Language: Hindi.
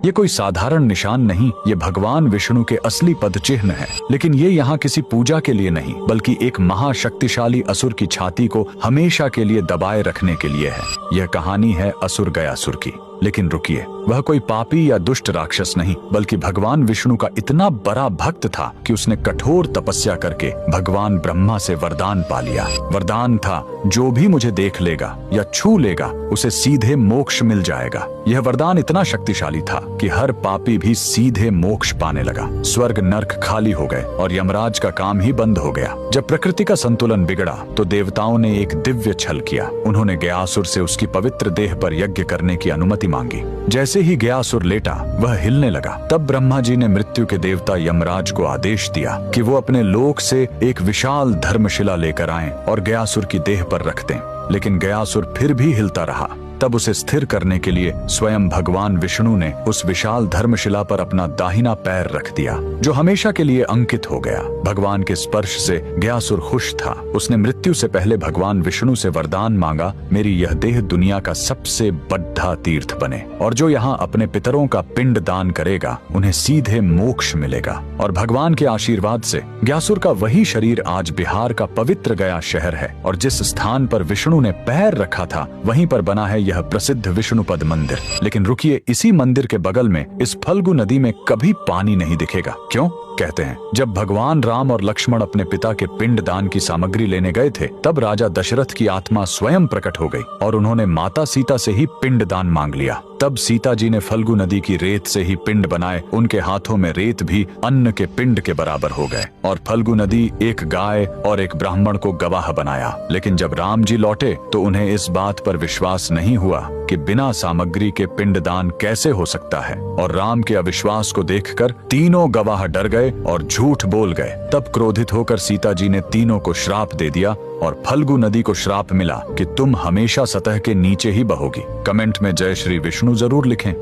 ये कोई साधारण निशान नहीं, ये भगवान विष्णु के असली पद चिन्ह है। लेकिन ये यहाँ किसी पूजा के लिए नहीं, बल्कि एक महाशक्तिशाली असुर की छाती को हमेशा के लिए दबाए रखने के लिए है। यह कहानी है असुर गयासुर की। लेकिन रुकिए, वह कोई पापी या दुष्ट राक्षस नहीं, बल्कि भगवान विष्णु का इतना बड़ा भक्त था कि उसने कठोर तपस्या करके भगवान ब्रह्मा से वरदान पा लिया। वरदान था, जो भी मुझे देख लेगा या छू लेगा उसे सीधे मोक्ष मिल जाएगा। यह वरदान इतना शक्तिशाली था कि हर पापी भी सीधे मोक्ष पाने लगा। स्वर्ग नर्क खाली हो गए और यमराज का काम ही बंद हो गया। जब प्रकृति का संतुलन बिगड़ा तो देवताओं ने एक दिव्य छल किया। उन्होंने गयासुर से उसकी पवित्र देह पर यज्ञ करने की अनुमति मांगी। जैसे ही गयासुर लेटा, वह हिलने लगा। तब ब्रह्मा जी ने मृत्यु के देवता यमराज को आदेश दिया कि वो अपने लोक से एक विशाल धर्मशिला लेकर आएं और गयासुर की देह पर रख दें। लेकिन गयासुर फिर भी हिलता रहा। तब उसे स्थिर करने के लिए स्वयं भगवान विष्णु ने उस विशाल धर्मशिला पर अपना दाहिना पैर रख दिया, जो हमेशा के लिए अंकित हो गया। भगवान के स्पर्श से गयासुर खुश था। उसने मृत्यु से पहले भगवान विष्णु से वरदान मांगा, मेरी यह देह दुनिया का सबसे बड़ा तीर्थ बने, और जो यहाँ अपने पितरों का पिंड दान करेगा उन्हें सीधे मोक्ष मिलेगा। और भगवान के आशीर्वाद से गयासुर का वही शरीर आज बिहार का पवित्र गया शहर है, और जिस स्थान पर विष्णु ने पैर रखा था वहीं पर बना है यह प्रसिद्ध विष्णुपद मंदिर। लेकिन रुकिए, इसी मंदिर के बगल में इस फल्गु नदी में कभी पानी नहीं दिखेगा। क्यों? कहते हैं, जब भगवान राम और लक्ष्मण अपने पिता के पिंड दान की सामग्री लेने गए थे, तब राजा दशरथ की आत्मा स्वयं प्रकट हो गई और उन्होंने माता सीता से ही पिंड दान मांग लिया। तब सीता जी ने फल्गु नदी की रेत से ही पिंड बनाए। उनके हाथों में रेत भी अन्न के पिंड के बराबर हो गए, और फल्गु नदी एक गाय और एक ब्राह्मण को गवाह बनाया। लेकिन जब राम जी लौटे तो उन्हें इस बात पर विश्वास नहीं हुआ कि बिना सामग्री के पिंड दान कैसे हो सकता है, और राम के अविश्वास को देखकर तीनों गवाह डर गए और झूठ बोल गए। तब क्रोधित होकर सीता जी ने तीनों को श्राप दे दिया, और फल्गु नदी को श्राप मिला कि तुम हमेशा सतह के नीचे ही बहोगी। कमेंट में जय श्री विष्णु जरूर लिखें।